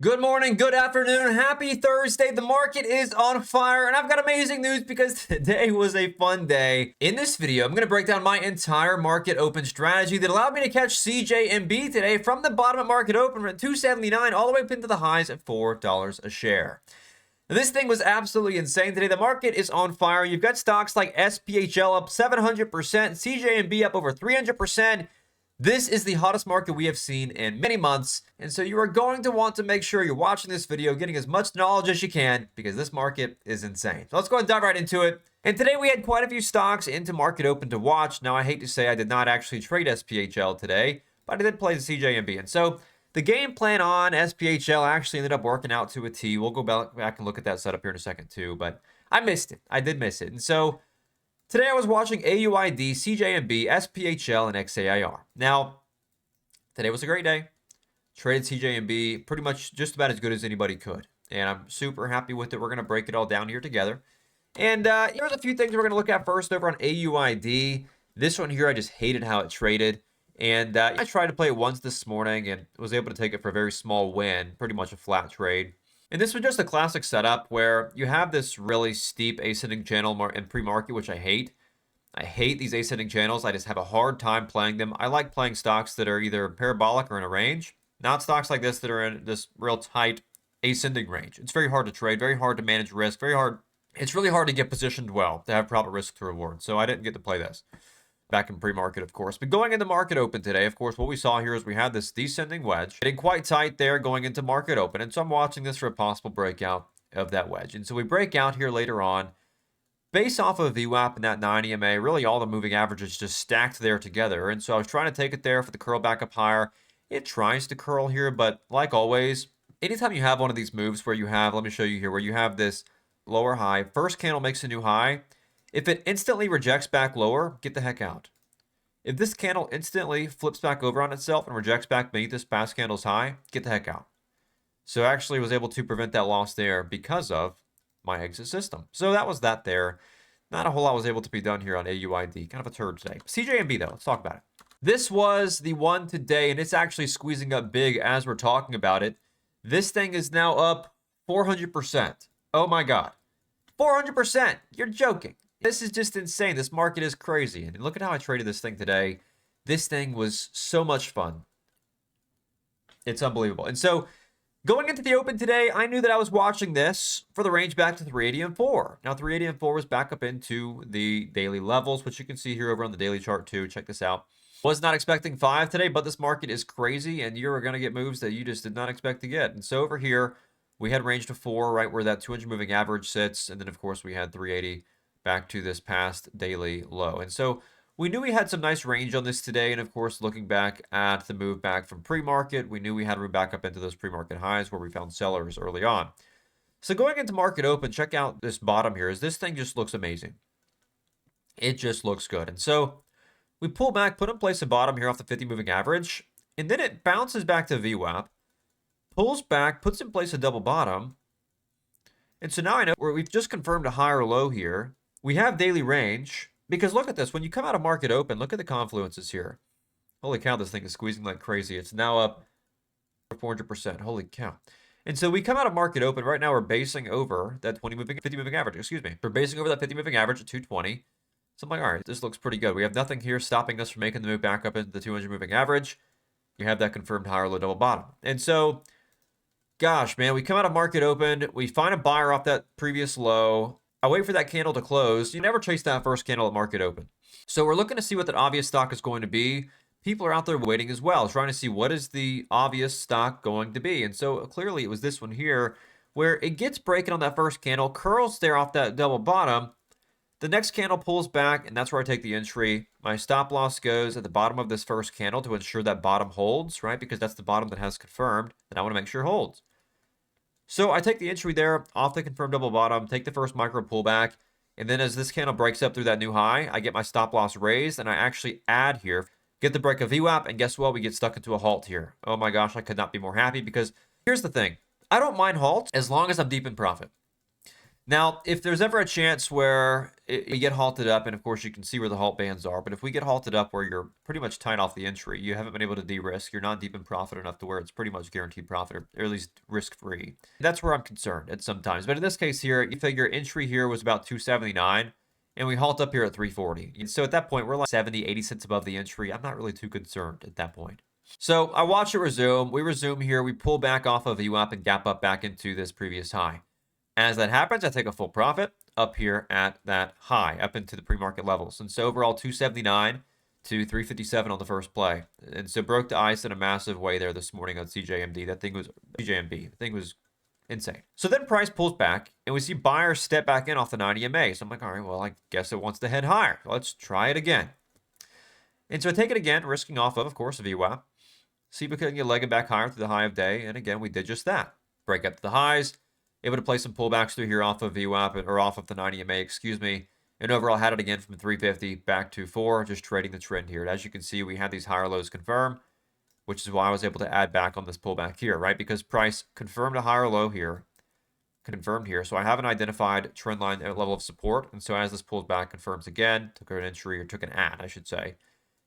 Good morning, good afternoon, happy Thursday. The market is on fire, and I've got amazing news because today was a fun day. In this video, I'm going to break down my entire market open strategy that allowed me to catch CJMB today from the bottom of market open at $2.79 all the way up into the highs at $4 a share. Now, this thing was absolutely insane today. The market is on fire. You've got stocks like SPHL up 700%, CJMB up over 300%. This is the hottest market we have seen in many months, and so you are going to want to make sure you're watching this video, getting as much knowledge as you can, because this market is insane. So let's go ahead and dive right into it. And today we had quite a few stocks into market open to watch. Now, I hate to say I did not actually trade SPHL today, but I did play the CJMB. And so the game plan on SPHL actually ended up working out to a T. We'll go back and look at that setup here in a second too, but I missed it. I did miss it. And so today I was watching AUID, CJMB, SPHL, and XAIR. Now, today was a great day. Traded CJMB pretty much just about as good as anybody could. And I'm super happy with it. We're going to break it all down here together. And here's a few things we're going to look at first over on AUID. This one here, I just hated how it traded. And I tried to play it once this morning and was able to take it for a very small win, pretty much a flat trade. And this was just a classic setup where you have this really steep ascending channel in pre-market, which I hate. I hate these ascending channels. I just have a hard time playing them. I like playing stocks that are either parabolic or in a range, not stocks like this that are in this real tight ascending range. It's very hard to trade, very hard to manage risk, very hard. It's really hard to get positioned well, to have proper risk to reward. So I didn't get to play this back in pre-market, of course. But going into market open today, of course, what we saw here is we had this descending wedge getting quite tight there going into market open. And so I'm watching this for a possible breakout of that wedge. And so we break out here later on. Based off of VWAP and that 9 EMA, really all the moving averages just stacked there together. And so I was trying to take it there for the curl back up higher. It tries to curl here, but like always, anytime you have one of these moves where you have, let me show you here, where you have this lower high, first candle makes a new high. If it instantly rejects back lower, get the heck out. If this candle instantly flips back over on itself and rejects back beneath this past candle's high, get the heck out. So I actually was able to prevent that loss there because of my exit system. So that was that there. Not a whole lot was able to be done here on AUID. Kind of a turd today. CJMB though, let's talk about it. This was the one today, and it's actually squeezing up big as we're talking about it. This thing is now up 400%. Oh my God. 400%. You're joking. This is just insane. This market is crazy. And look at how I traded this thing today. This thing was so much fun. It's unbelievable. And so going into the open today, I knew that I was watching this for the range back to 380 and 4. Now, 380 and 4 was back up into the daily levels, which you can see here over on the daily chart too. Check this out. Was not expecting 5 today, but this market is crazy, and you're going to get moves that you just did not expect to get. And so over here, we had range to 4, right where that 200 moving average sits. And then, of course, we had 380 back to this past daily low. And so we knew we had some nice range on this today. And of course, looking back at the move back from pre-market, we knew we had to move back up into those pre-market highs where we found sellers early on. So going into market open, check out this bottom here. This thing just looks amazing. It just looks good. And so we pull back, put in place a bottom here off the 50 moving average, and then it bounces back to VWAP, pulls back, puts in place a double bottom. And so now I know where we've just confirmed a higher low here. We have daily range, because look at this. When you come out of market open, look at the confluences here. Holy cow, this thing is squeezing like crazy. It's now up 400%. Holy cow. And so we come out of market open. Right now we're basing over that 50 moving average. Excuse me. We're basing over that 50 moving average at 220. So I'm like, all right, this looks pretty good. We have nothing here stopping us from making the move back up into the 200 moving average. You have that confirmed higher low double bottom. And so, gosh, man, we come out of market open. We find a buyer off that previous low. I wait for that candle to close. You never chase that first candle at market open. So we're looking to see what that obvious stock is going to be. People are out there waiting as well, trying to see what is the obvious stock going to be. And so clearly it was this one here where it gets breaking on that first candle, curls there off that double bottom. The next candle pulls back, and that's where I take the entry. My stop loss goes at the bottom of this first candle to ensure that bottom holds, right? Because that's the bottom that has confirmed, and I want to make sure it holds. So I take the entry there off the confirmed double bottom, take the first micro pullback, and then as this candle breaks up through that new high, I get my stop loss raised, and I actually add here, get the break of VWAP, and guess what? We get stuck into a halt here. Oh my gosh, I could not be more happy because here's the thing. I don't mind halts as long as I'm deep in profit. Now, if there's ever a chance where you get halted up, and of course you can see where the halt bands are, but if we get halted up where you're pretty much tied off the entry, you haven't been able to de-risk, you're not deep in profit enough to where it's pretty much guaranteed profit, or at least risk-free. That's where I'm concerned at sometimes. But in this case here, you figure entry here was about 279, and we halt up here at 340. And so at that point, we're like 70, 80 cents above the entry. I'm not really too concerned at that point. So I watch it resume. We resume here. We pull back off of VWAP and gap up back into this previous high. As that happens, I take a full profit up here at that high, up into the pre-market levels. And so overall, 279 to 357 on the first play. And so broke the ice in a massive way there this morning on CJMD. That thing was CJMB. The thing was insane. So then price pulls back, and we see buyers step back in off the 90 MA. So I'm like, all right, well, I guess it wants to head higher. Let's try it again. And so I take it again, risking off of course, a VWAP. See if we can get legging back higher through the high of day. And again, we did just that. Break up to the highs. Able to play some pullbacks through here off of VWAP, or off of the 90 MA, excuse me. And overall had it again from 350 back to 4, just trading the trend here. And as you can see, we had these higher lows confirm, which is why I was able to add back on this pullback here, right? Because price confirmed a higher low here, confirmed here. So I have an identified trend line level of support. And so as this pulls back, confirms again, took an entry, or took an add, I should say,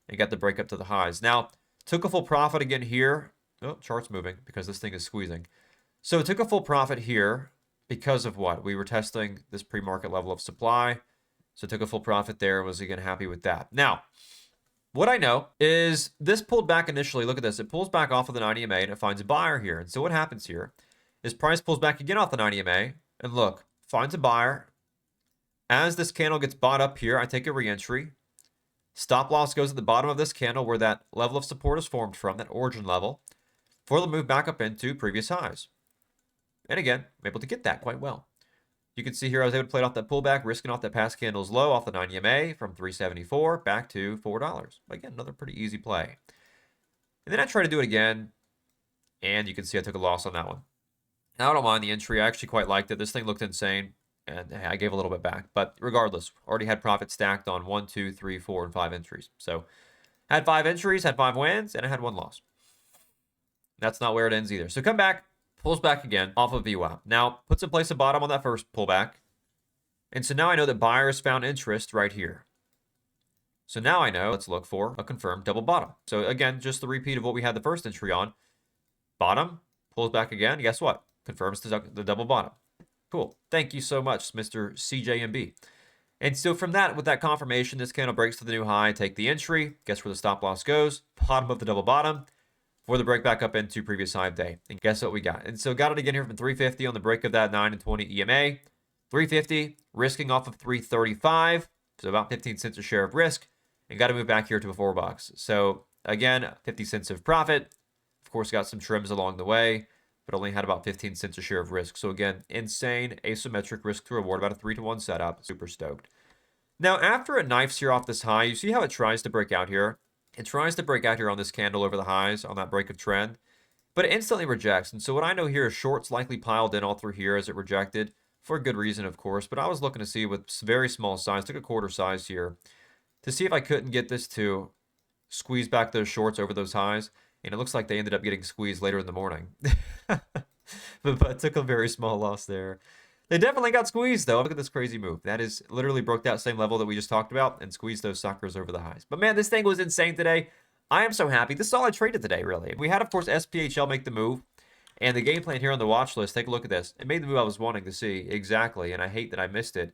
and got the break up to the highs. Now, took a full profit again here. Oh, chart's moving because this thing is squeezing. So it took a full profit here because of what? We were testing this pre-market level of supply. So it took a full profit there. Was again happy with that. Now, what I know is this pulled back initially. Look at this. It pulls back off of the 90 MA and it finds a buyer here. And so what happens here is price pulls back again off the 90 MA. And look, finds a buyer. As this candle gets bought up here, I take a re-entry. Stop loss goes at the bottom of this candle where that level of support is formed from, that origin level, for the move back up into previous highs. And again, I'm able to get that quite well. You can see here I was able to play off that pullback, risking off that past candle's low off the 90 MA from 374 back to $4. Again, another pretty easy play. And then I try to do it again, and you can see I took a loss on that one. Now, I don't mind the entry. I actually quite liked it. This thing looked insane, and hey, I gave a little bit back. But regardless, already had profit stacked on 1, 2, 3, 4, and 5 entries. So had 5 entries, had 5 wins, and I had 1 loss. That's not where it ends either. So come back. Pulls back again off of VWAP. Now, puts in place a bottom on that first pullback. And so now I know that buyers found interest right here. So now I know, let's look for a confirmed double bottom. So again, just the repeat of what we had the first entry on. Bottom, pulls back again. Guess what? Confirms the double bottom. Cool. Thank you so much, Mr. CJMB. And so from that, with that confirmation, this candle breaks to the new high. Take the entry. Guess where the stop loss goes? Bottom of the double bottom. For the break back up into previous high of day. And guess what we got? And so got it again here from 350 on the break of that 9 and 20 EMA. 350, risking off of 335. So about 15 cents a share of risk. And got to move back here to a $4. So again, 50 cents of profit. Of course, got some trims along the way, but only had about 15 cents a share of risk. So again, insane asymmetric risk to reward, about a 3-to-1 setup. Super stoked. Now, after it knifes here off this high, you see how it tries to break out here? It tries to break out here on this candle over the highs on that break of trend, but it instantly rejects. And so what I know here is shorts likely piled in all through here as it rejected, for a good reason, of course. But I was looking to see with very small size, took a quarter size here, to see if I couldn't get this to squeeze back those shorts over those highs. And it looks like they ended up getting squeezed later in the morning. but took a very small loss there. They definitely got squeezed, though. Look at this crazy move. That is literally broke that same level that we just talked about and squeezed those suckers over the highs. But, man, this thing was insane today. I am so happy. This is all I traded today, really. We had, of course, SPHL make the move. And the game plan here on the watch list, take a look at this. It made the move I was wanting to see, exactly. And I hate that I missed it.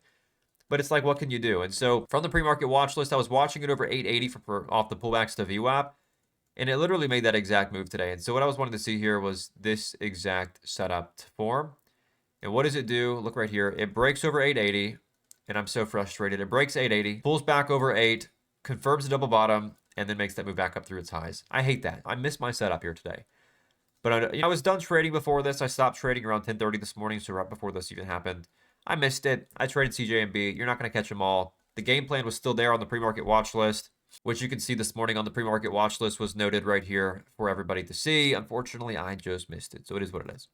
But it's like, what can you do? And so from the pre-market watch list, I was watching it over 880 off the pullbacks to VWAP. And it literally made that exact move today. And so what I was wanting to see here was this exact setup to form. And what does it do? Look right here. It breaks over 880, and I'm so frustrated. It breaks 880, pulls back over 8, confirms the double bottom, and then makes that move back up through its highs. I hate that. I missed my setup here today. But I was done trading before this. I stopped trading around 10:30 this morning, so right before this even happened. I missed it. I traded CJMB. You're not going to catch them all. The game plan was still there on the pre-market watch list, which you can see this morning on the pre-market watch list was noted right here for everybody to see. Unfortunately, I just missed it, so it is what it is.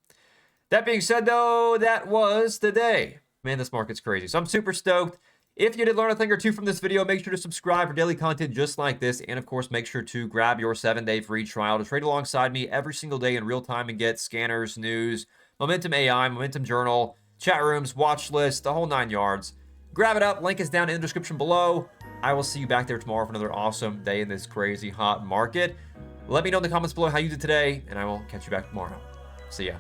That being said, though, that was the day. Man, this market's crazy. So I'm super stoked. If you did learn a thing or two from this video, make sure to subscribe for daily content just like this. And, of course, make sure to grab your 7-day free trial to trade alongside me every single day in real time and get scanners, news, Momentum AI, Momentum Journal, chat rooms, watch lists, the whole 9 yards. Grab it up. Link is down in the description below. I will see you back there tomorrow for another awesome day in this crazy hot market. Let me know in the comments below how you did today, and I will catch you back tomorrow. See ya.